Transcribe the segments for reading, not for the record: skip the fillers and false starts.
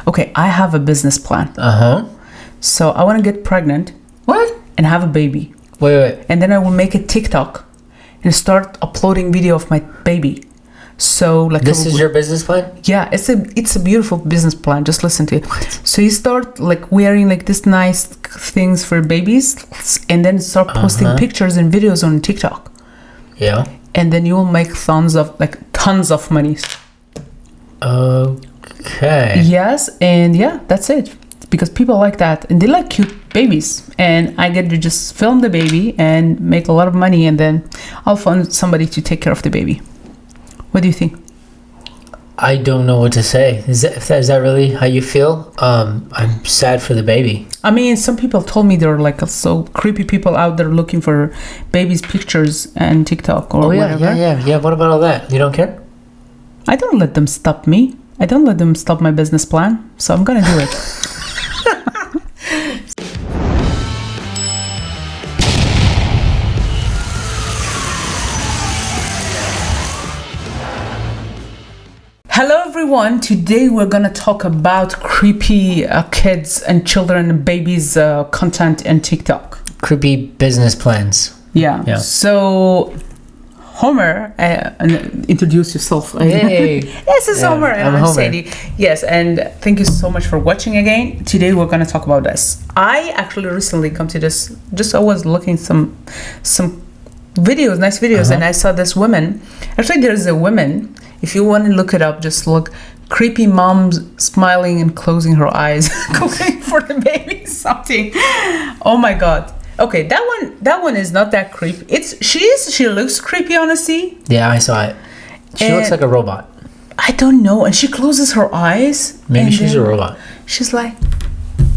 Okay, I have a business plan. So I want to get pregnant. What? And have a baby. Wait. And then I will make a TikTok and start uploading video of my baby. So like this is your business plan? Yeah, it's a beautiful business plan. Just listen to it. What? So you start like wearing like this nice things for babies, and then start posting pictures and videos on TikTok. Yeah. And then you will make tons of money. Okay. Yes, and yeah, that's it. Because people like that, and they like cute babies, and I get to just film the baby and make a lot of money, and then I'll find somebody to take care of the baby. What do you think? I don't know what to say. Is that really how you feel? I'm sad for the baby. I mean, some people told me there are like so creepy people out there looking for babies' pictures and TikTok or whatever. Yeah. What about all that? You don't care? I don't let them stop me. I don't let them stop my business plan. So I'm gonna do it. Hello everyone, today we're gonna talk about creepy kids and children and babies content in TikTok. Creepy business plans. Yeah. So Homer, introduce yourself. Hey. This is Homer and I'm Sadie. Yes, and thank you so much for watching again. Today we're gonna talk about this. I actually recently come to this, just I was looking some videos, nice videos, and I saw this woman. Actually, there's a woman. If you want to look it up, just look creepy moms smiling and closing her eyes, cooking for the baby something. Oh my god. Okay, that one is not that creepy. She looks creepy, honestly. Yeah, I saw it. She looks like a robot. I don't know. And she closes her eyes. Maybe she's a robot. She's like,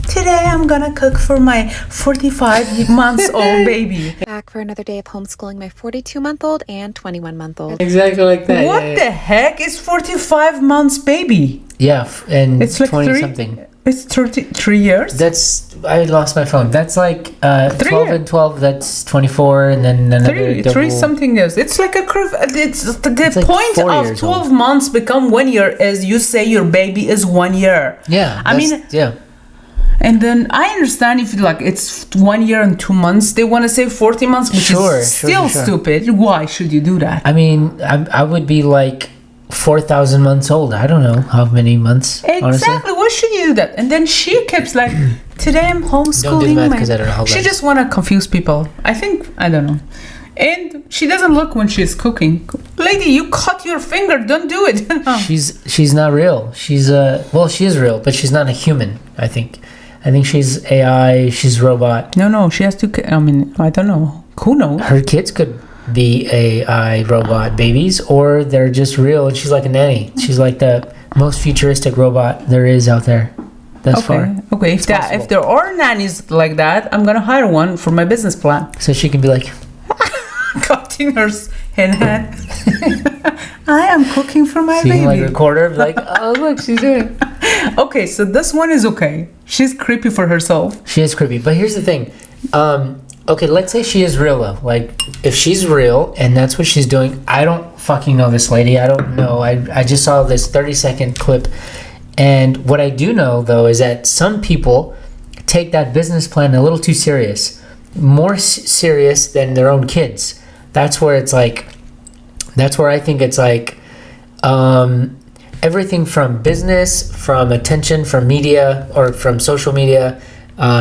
today I'm gonna cook for my 45 months old baby. Back for another day of homeschooling my 42-month-old and 21-month-old. Exactly like that. What the heck is 45 months baby? Yeah, and it's like 20 something. It's 33 years? I lost my phone. That's like 12 and 12, that's 24, and then another three something years. It's like it's the like point of 12 months become 1 year is you say your baby is 1 year. Yeah. Yeah. And then I understand if like it's 1 year and 2 months, they want to say 40 months, which is still stupid. Why should you do that? I mean, I would be like 4,000 months old. I don't know how many months. Exactly. Honestly. Why should you do that? And then she keeps like, today I'm homeschooling. Don't do math because I don't know how. She just want to confuse people. I don't know. And she doesn't look when she's cooking. Lady, you cut your finger. Don't do it. No. She's not real. She's she is real, but she's not a human. I think she's AI. She's robot. No. She has to. I mean, I don't know. Who knows? Her kids could be AI robot babies, or they're just real. And she's like a nanny. She's like the most futuristic robot there is out there. That's far. Okay. If there are nannies like that, I'm gonna hire one for my business plan. So she can be like cutting her in hand. I am cooking for my baby. Like recorder, like, oh look, she's doing it. Okay, so this one is okay. She's creepy for herself. She is creepy, but here's the thing. Okay, let's say she is real though. Like, if she's real and that's what she's doing, I don't fucking know this lady. I don't know. I just saw this 30-second clip, and what I do know though is that some people take that business plan a little too serious, more serious than their own kids. That's where it's like. That's where I think it's like everything from business, from attention, from media, or from social media,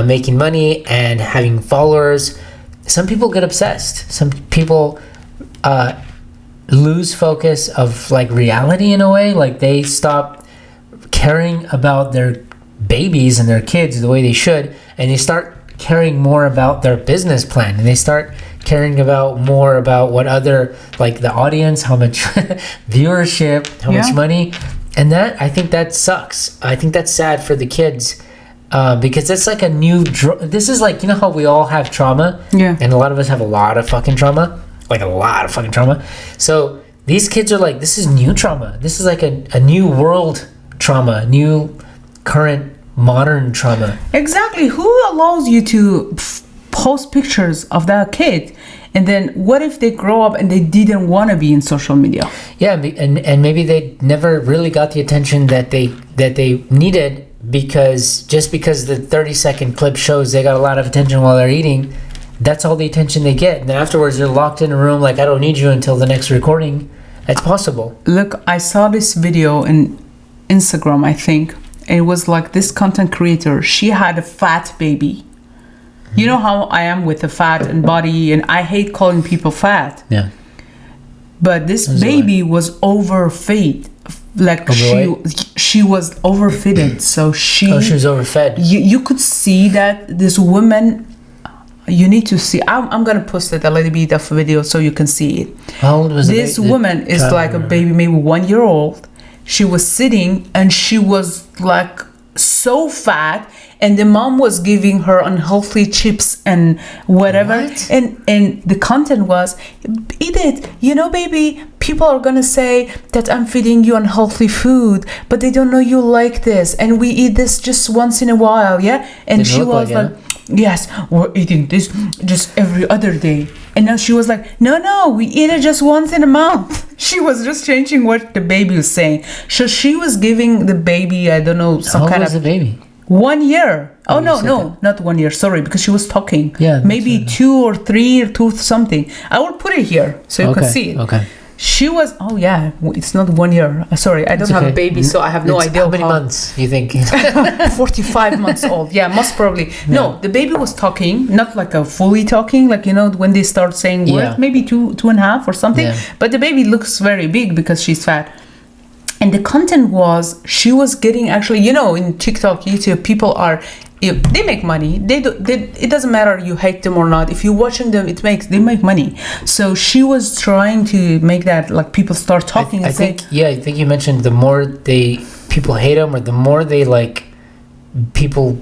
making money and having followers. Some people get obsessed. Some people lose focus of like reality in a way. Like they stop caring about their babies and their kids the way they should, and they start caring more about their business plan, and they start caring about more about what other, like the audience, how much viewership, how much money, and that, I think that sucks. I think that's sad for the kids, because that's like a new this is like, you know how we all have trauma, and a lot of us have a lot of fucking trauma, so these kids are like, this is new trauma, this is like a new world trauma, new current modern trauma. Exactly. Who allows you to post pictures of that kid, and then what if they grow up and they didn't want to be in social media? Yeah, and maybe they never really got the attention that they needed because the 30-second clip shows they got a lot of attention while they're eating, that's all the attention they get. And then afterwards, they're locked in a room like, I don't need you until the next recording. It's possible. Look, I saw this video in Instagram, I think. It was like this content creator. She had a fat baby. You know how I am with the fat and body, and I hate calling people fat. Yeah. But this baby was overfed. Like she was overfitted. So she was overfed. You could see that this woman. You need to see. I'm gonna post it a little bit of video so you can see it. How old was this woman? Is like a baby, maybe 1 year old. She was sitting and she was like so fat, and the mom was giving her unhealthy chips and whatever. What? And the content was, eat it. You know, baby, people are gonna say that I'm feeding you unhealthy food, but they don't know you like this, and we eat this just once in a while, yeah. And she was like, yes, we're eating this just every other day. And now she was like, no, we eat it just once in a month. She was just changing what the baby was saying. So she was giving the baby, I don't know, some kind of... How old was the baby? 1 year. Oh, no, not 1 year. Sorry, because she was talking. Yeah. Maybe 2 or 3 or 2 something. I will put it here so you can see it. Okay. She was, oh yeah, it's not 1 year. Sorry, I don't have a baby, so I have no idea. How many months you think? 45 months old. Yeah, most probably. No, the baby was talking, not like a fully talking, like, you know, when they start saying words, maybe two and a half or something. Yeah. But the baby looks very big because she's fat. And the content was, she was getting actually, you know, in TikTok, YouTube, people are, they make money. It doesn't matter you hate them or not. If you're watching them, they make money. So she was trying to make that, like, people start talking. I think you mentioned the more people hate them, or the more they like people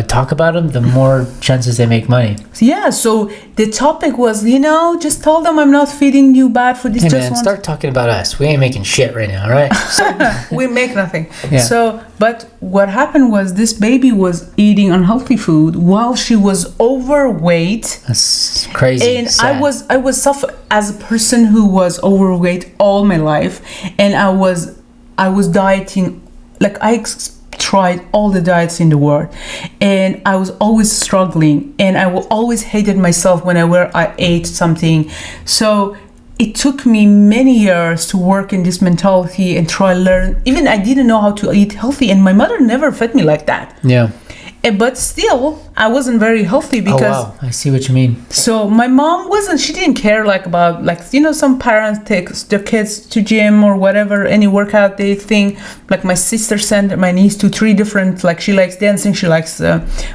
talk about them, the more chances they make money. Yeah, so the topic was, you know, just tell them I'm not feeding you bad food. Hey man, start talking about us. We ain't making shit right now, all right? We make nothing. Yeah. So, but what happened was this baby was eating unhealthy food while she was overweight. That's crazy. And sad. I was suffer as a person who was overweight all my life, and I was dieting, like tried all the diets in the world, and I was always struggling, and I always hated myself whenever I ate something. So it took me many years to work in this mentality and try to learn. Even I didn't know how to eat healthy, and my mother never fed me like that. Yeah. But still, I wasn't very healthy because... Oh, wow. I see what you mean. So my mom she didn't care about, like, you know, some parents take their kids to gym or whatever, any workout they think. Like my sister sent my niece to 3 different, like, she likes dancing, she likes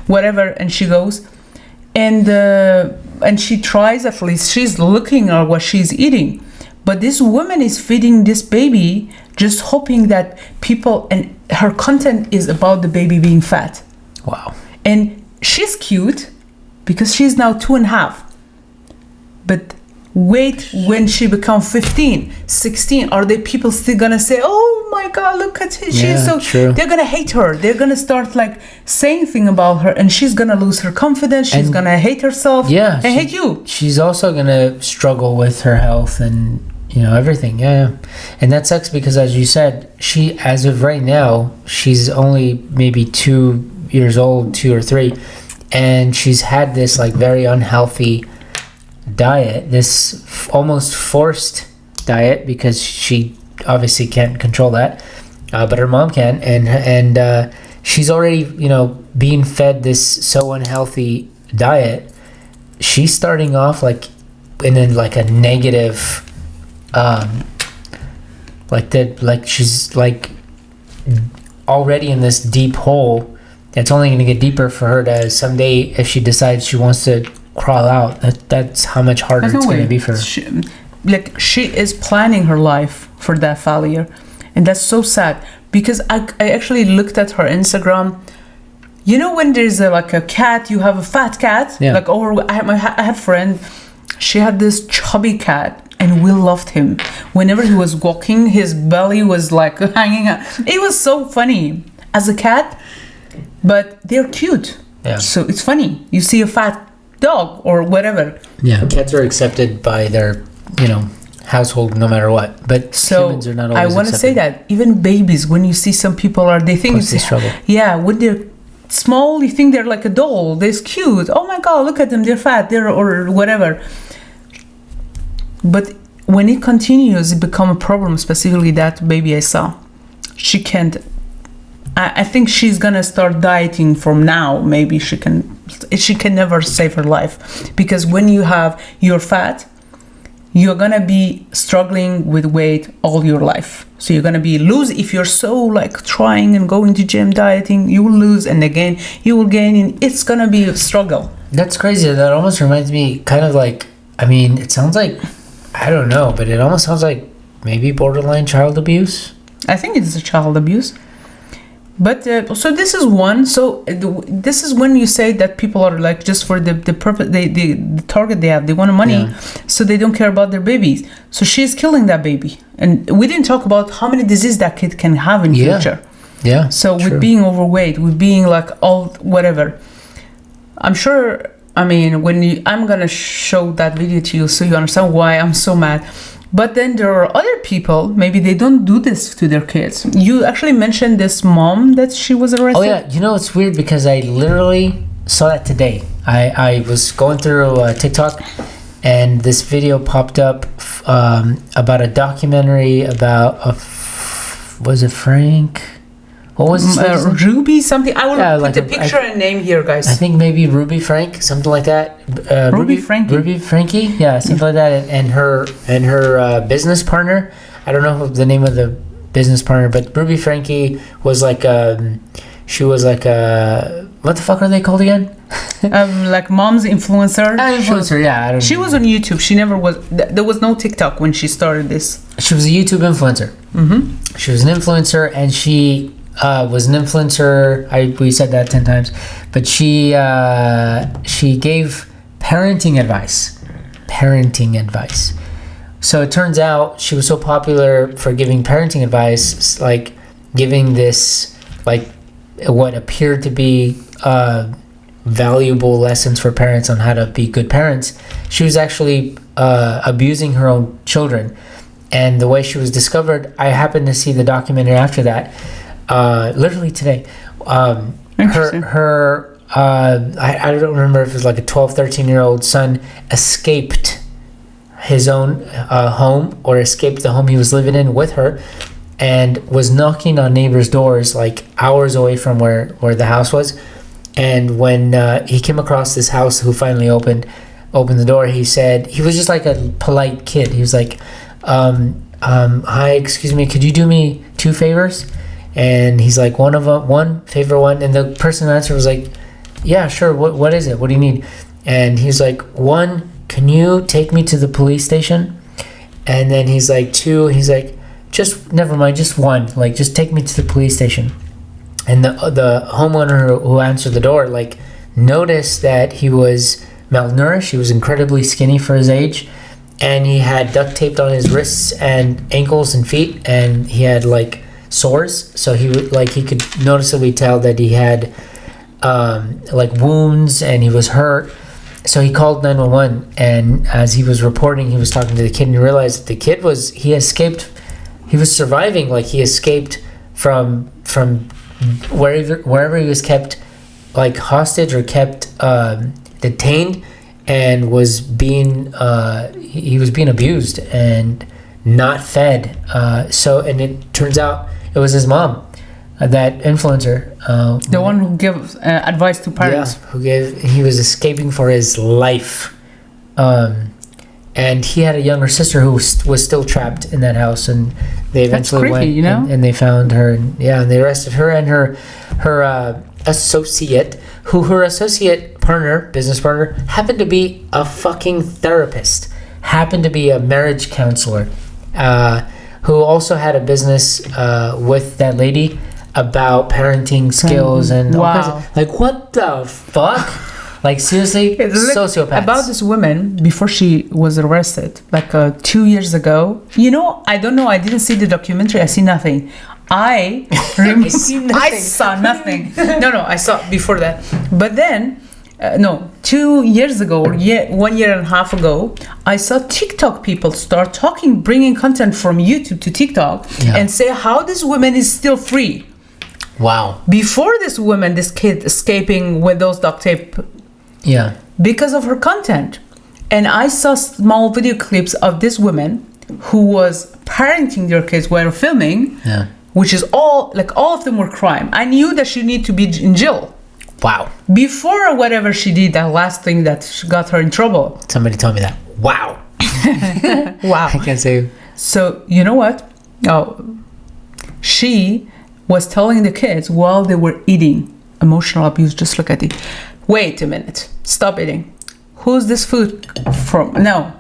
whatever, and she goes. And she tries, at least she's looking at what she's eating. But this woman is feeding this baby, just hoping that people, and her content is about the baby being fat. Wow. And she's cute because she's now 2.5. But wait, when she becomes 15, 16, are the people still gonna say, oh my God, look at her, she's so true. They're gonna hate her. They're gonna start like saying things about her, and she's gonna lose her confidence. She's gonna hate herself. Yeah. And hate you. She's also gonna struggle with her health and, you know, everything. Yeah. And that sucks because, as you said, she, as of right now, she's only maybe 2 years old, 2 or 3, and she's had this like very unhealthy diet, this almost forced diet, because she obviously can't control that, but her mom can, and she's already, you know, being fed this so unhealthy diet. She's starting off like in a negative, she's like already in this deep hole. It's only going to get deeper for her to someday, if she decides she wants to crawl out. That's how much harder it's going to be for her. She is planning her life for that failure, and that's so sad. Because I actually looked at her Instagram. You know, when there's a cat, you have a fat cat. Yeah. I had a friend. She had this chubby cat, and we loved him. Whenever he was walking, his belly was like hanging out. It was so funny as a cat. But they're cute. Yeah. So it's funny. You see a fat dog or whatever. Yeah. Cats are accepted by their, you know, household no matter what. But So humans are not I always want to say accepting. that even babies, when you see some people they think Plus they struggle. yeah, when they're small, you think they're like a doll. They're cute. Oh my God, look at them. They're fat. They're or whatever. But when it continues, it become a problem. Specifically, that baby I saw, she can't. I think she's gonna start dieting from now. Maybe she can. She can never save her life, because when you're fat, you're gonna be struggling with weight all your life. So you're gonna be lose if you're so like trying and going to gym, dieting. You will lose, and again you will gain, and it's gonna be a struggle. That's crazy. That almost reminds me, kind of like. I mean, it sounds like, I don't know, but it almost sounds like maybe borderline child abuse. I think it's a child abuse. But so this is one. So this is when you say that people are like just for the purpose, the target they have, they want money, Yeah. so they don't care about their babies. So she's killing that baby, and we didn't talk about how many diseases that kid can have in Yeah. future. Yeah. So true. with being overweight, with being like all whatever, I'm sure. I mean, I'm gonna show that video to you so you understand why I'm so mad. But then there are other people, maybe they don't do this to their kids. You actually mentioned this mom that she was arrested. Oh yeah, you know it's weird because I literally saw that today. I was going through TikTok, and this video popped up about a documentary about was it Frank? What was his name? Ruby something. I will put like the picture and name here, guys. I think maybe Ruby Franke, something like that. Ruby Franke. Ruby Franke, yeah, something like that. And her business partner. I don't know the name of the business partner, but Ruby Franke was like she was like what the fuck are they called again? Like mom's influencer. Influencer, yeah. I don't She know. was on YouTube. She never was. There was no TikTok when she started this. She was a YouTube influencer. Mm-hmm. She was an influencer, and she was an influencer. We said that 10 times, but she gave parenting advice. So it turns out she was so popular for giving parenting advice, like giving this, like what appeared to be valuable lessons for parents on how to be good parents. She was actually abusing her own children, and the way she was discovered, I happened to see the documentary after that. Literally today. I don't remember if it was like a 12, 13-year-old son escaped his own home, or escaped the home he was living in with her, and was knocking on neighbors' doors like hours away from where the house was. And when he came across this house who finally opened the door, he said, he was just like a polite kid. He was like, hi, excuse me, could you do me 2 favors? And he's like, one favor, and the person who answered was like, yeah, sure, what is it? What do you need? And he's like, 1, can you take me to the police station? And then he's like, 2, he's like, just never mind, just 1, like just take me to the police station. And the homeowner who answered the door like noticed that he was malnourished. He was incredibly skinny for his age, and he had duct taped on his wrists and ankles and feet, and he had like sores. So he could noticeably tell that he had like wounds, and he was hurt. So he called 911, and as he was reporting, he was talking to the kid, and he realized that the kid he was surviving. Like he escaped from wherever he was kept, like hostage or kept detained, and was being abused and not fed. And it turns out it was his mom, that influencer, the one who gives advice to parents. Yeah, he was escaping for his life, and he had a younger sister who was still trapped in that house, and they eventually went, and they found her, and they arrested her and her associate, her associate partner, business partner, happened to be a fucking therapist, happened to be a marriage counselor, who also had a business with that lady about parenting skills and all kinds of, like, what the fuck? Like, seriously, sociopaths. About this woman, before she was arrested, like 2 years ago, I don't know, I didn't see the documentary, I see nothing. I saw nothing. No, I saw before that. But then no, 2 years ago or 1 year and a half ago, I saw TikTok people start talking, bringing content from YouTube to TikTok and say how this woman is still free. Wow. Before this woman, this kid escaping with those duct tape. Yeah. Because of her content. And I saw small video clips of this woman who was parenting their kids while filming, which is all of them were crime. I knew that she needed to be in jail. Wow. Before whatever she did, that last thing that got her in trouble. Somebody told me that. Wow. Wow. I can't say. So, you know what? She was telling the kids while they were eating, emotional abuse, just look at it. Wait a minute. Stop eating. Who's this food from? No.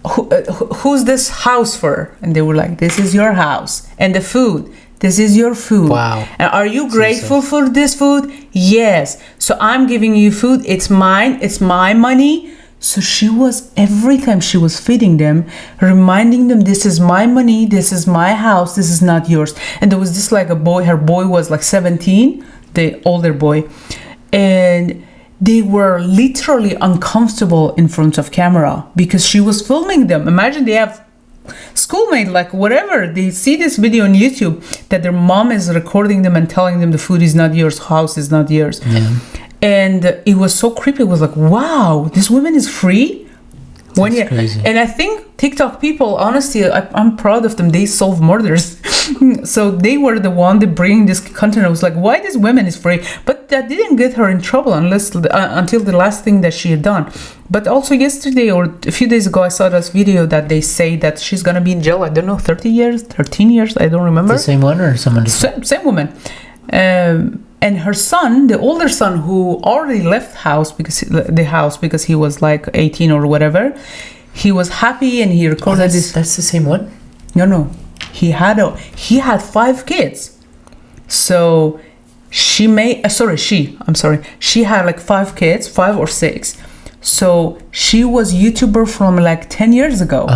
Who's this house for? And they were like, this is your house. And the food, this is your food. Wow. And are you grateful for this food? Yes. So I'm giving you food. It's mine. It's my money. So she was, every time she was feeding them, reminding them, this is my money. This is my house. This is not yours. And there was this like a boy, her boy was like 17, the older boy. And they were literally uncomfortable in front of camera because she was filming them. Imagine they have schoolmate, like whatever. They see this video on YouTube that their mom is recording them and telling them the food is not yours, house is not yours. Yeah. And it was so creepy. It was like, wow, this woman is free. That's crazy. And I think TikTok people, honestly, I'm proud of them. They solve murders. So they were the one that bring this content. I was like, why this woman is free? But that didn't get her in trouble until the last thing that she had done. But also yesterday or a few days ago, I saw this video that they say that she's going to be in jail. I don't know, 30 years, 13 years. I don't remember. The same one or someone different? Same woman. And her son, the older son, who already left the house because he was like 18 or whatever, he was happy and he recorded this. That's the same one? No. He had 5 kids. So she had like 5 kids, 5 or 6. So she was YouTuber from like 10 years ago.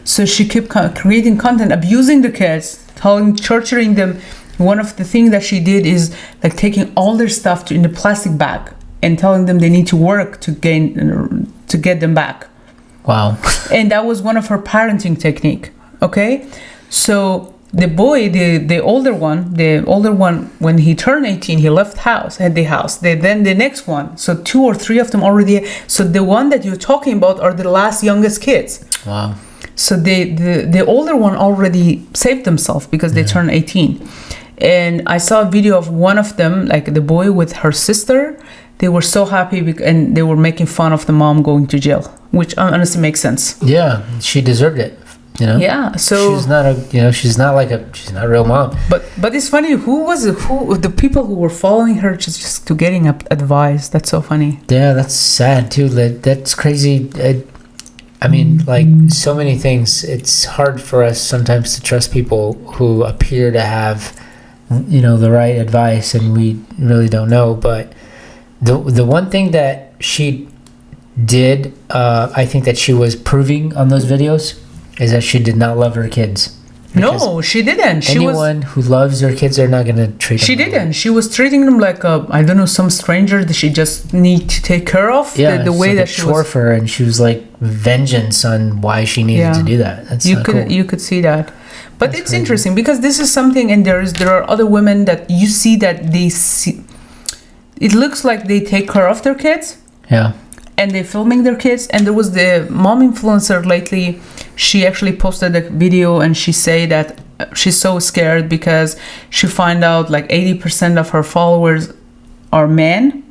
So she kept creating content, abusing the kids, torturing them. One of the things that she did is like taking all their stuff in the plastic bag and telling them they need to work to get them back. Wow. And that was one of her parenting technique. Okay, so the boy, the older one, when he turned 18, he left the house. Then the next one, so 2 or 3 of them already. So the one that you're talking about are the last youngest kids. Wow. So the older one already saved themselves because they turned 18. And I saw a video of one of them, like the boy with her sister. They were so happy and they were making fun of the mom going to jail, which honestly makes sense. Yeah, she deserved it. Yeah, so she's not a real mom. But it's funny, the people who were following her just to getting advice. That's so funny. Yeah, that's sad too. That's crazy. I mean, like so many things. It's hard for us sometimes to trust people who appear to have, the right advice, and we really don't know. But the one thing that she did, I think that she was proving on those videos, is that she did not love her kids. No, she didn't. Anyone who loves their kids, they're not going to treat them. She didn't. She was treating them like some stranger that she just need to take care of. Yeah, the way that she was for her, and she was like vengeance on why she needed to do that. That's you could see that. But it's crazy. Interesting because this is something, and there are other women that you see that they see. It looks like they take care of their kids. Yeah. And they're filming their kids. And there was the mom influencer lately. She actually posted a video and she said that she's so scared because she find out like 80% of her followers are men.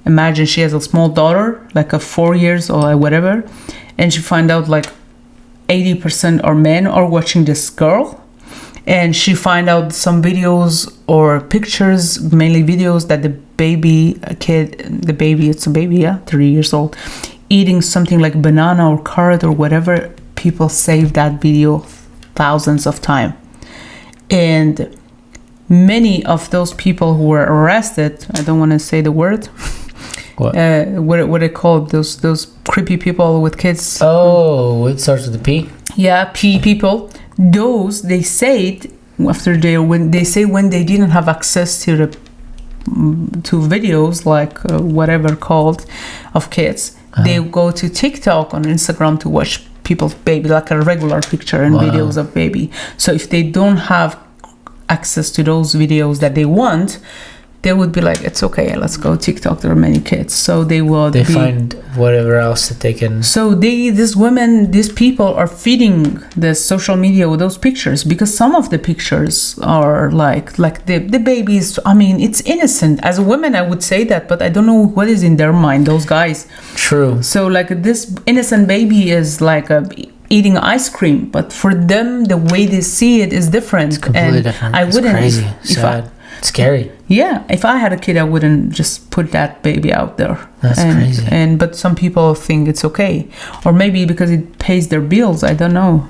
Imagine she has a small daughter, like a 4 years or whatever. And she find out like 80% are men are watching this girl. And she find out some videos or pictures, mainly videos, that it's a baby, 3 years old, eating something like banana or carrot or whatever. People save that video thousands of times. And many of those people who were arrested, I don't want to say the word. What they call those creepy people with kids. Oh, it starts with a P? Yeah, P people. Those, they said when they didn't have access to the to videos like whatever called of kids. They go to TikTok on Instagram to watch people's baby, like a regular picture and videos of baby. So if they don't have access to those videos that they want, they would be like, it's okay, let's go TikTok, there are many kids. So they find whatever else that they can. So these people are feeding the social media with those pictures, because some of the pictures are like the babies, I mean, it's innocent. As a woman I would say that, but I don't know what is in their mind, those guys. True. So like this innocent baby is like eating ice cream, but for them the way they see it is different. It's completely different. I wouldn't, crazy, sad, scary. Yeah, if I had a kid, I wouldn't just put that baby out there. That's crazy. But some people think it's okay, or maybe because it pays their bills. I don't know,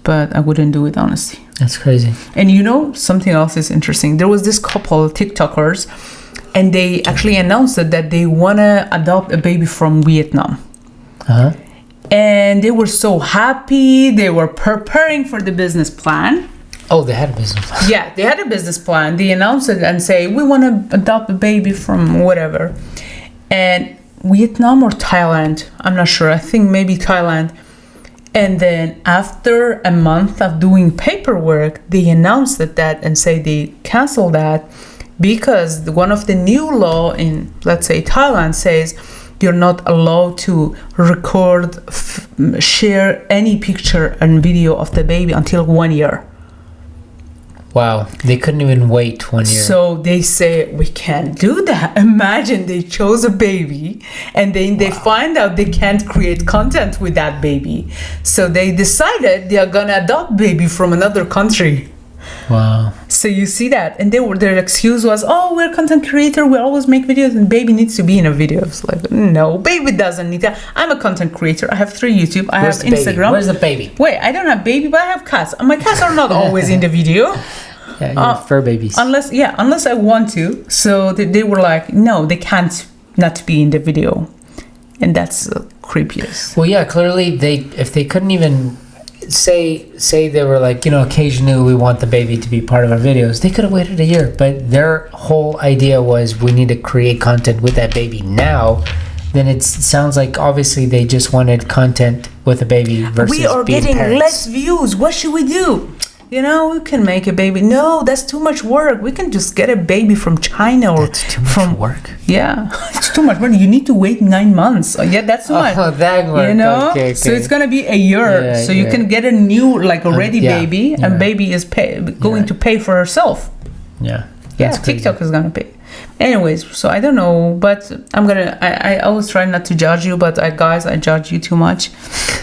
but I wouldn't do it, honestly. That's crazy. And you know, something else is interesting. There was this couple TikTokers, and they actually announced that they wanna adopt a baby from Vietnam. And they were so happy. They were preparing for the business plan. Oh, they had a business plan. Yeah, they had a business plan. They announced it and say, we want to adopt a baby from whatever. And Vietnam or Thailand, I'm not sure. I think maybe Thailand. And then after a month of doing paperwork, they announced that and say they canceled that because one of the new law in, let's say, Thailand says you're not allowed to record, share any picture and video of the baby until 1 year. Wow, they couldn't even wait 1 year. So they say, we can't do that. Imagine they chose a baby and then they find out they can't create content with that baby. So they decided they are gonna adopt baby from another country. Wow. So you see that, and their excuse was, oh, we're content creator, we always make videos and baby needs to be in a video. It's like, no, baby doesn't need that. I'm a content creator. I have 3 YouTube. I have Instagram. Where's the baby? Wait, I don't have baby, but I have cats. My cats are not always in the video. Yeah, you have fur babies. Unless I want to. So they were like, no, they can't not be in the video. And that's creepiest. Well, yeah, clearly if they couldn't even say they were like, occasionally we want the baby to be part of our videos, they could have waited a year. But their whole idea was, we need to create content with that baby now. Then it sounds like obviously they just wanted content with a baby versus we are being getting parents. less views. What should we do? We can make a baby. No, that's too much work. We can just get a baby from China or That's too much work. Yeah, it's too much work. You need to wait 9 months. Yeah, that's too much. Oh, that work. Okay. So it's gonna be a year. So you can get a new, like a ready baby, and baby is going to pay for herself. Yeah. Yeah, TikTok is gonna pay. Anyways, so I don't know, but I always try not to judge you, but guys, I judge you too much.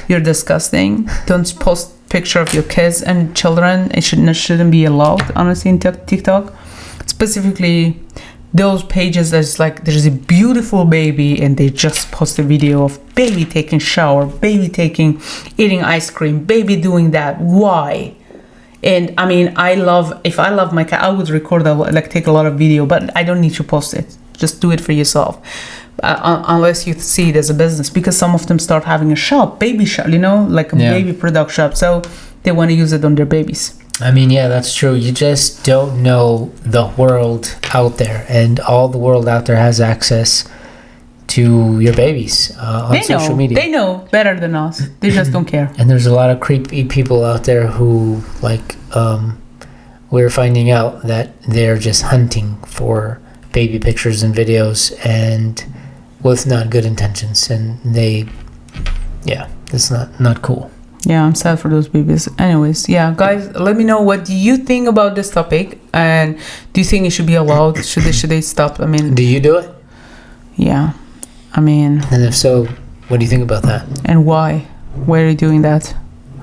You're disgusting. Don't post picture of your kids and children. It shouldn't be allowed, honestly, in TikTok. Specifically, those pages that's like, there's a beautiful baby and they just post a video of baby taking shower, baby eating ice cream, baby doing that. Why? And I mean, if I love my cat, I would record take a lot of video, but I don't need to post it. Just do it for yourself. Unless you see it as a business, because some of them start having a shop, baby shop, like a baby product shop. So they want to use it on their babies. I mean, yeah, that's true. You just don't know the world out there, and all the world out there has access to your babies on social media. They know better than us. They just don't care. And there's a lot of creepy people out there who, like, we're finding out that they're just hunting for baby pictures and videos, and with not good intentions, and it's not cool. Yeah, I'm sad for those babies. Anyways, yeah, guys, let me know what do you think about this topic, and do you think it should be allowed? Should they stop? I mean, do you do it? Yeah, I mean, and if so, what do you think about that? And why? Why are you doing that?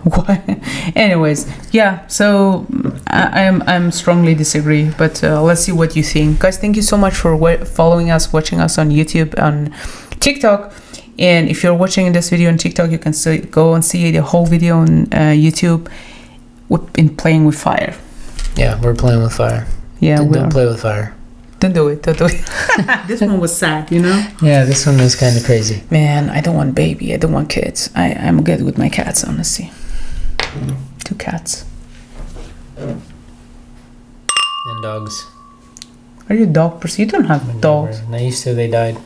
Why? Anyways, yeah. So I'm strongly disagree, but let's see what you think, guys. Thank you so much for following us, watching us on YouTube, on TikTok. And if you're watching this video on TikTok, you can go and see the whole video on YouTube in playing with fire. Yeah, we're playing with fire. Yeah, don't play with fire. Don't do it. This one was sad, Yeah, this one was kind of crazy. Man, I don't want baby. I don't want kids. I'm good with my cats, honestly. 2 cats. And dogs. Are you a dog person? You don't have dogs. And I used to. They died.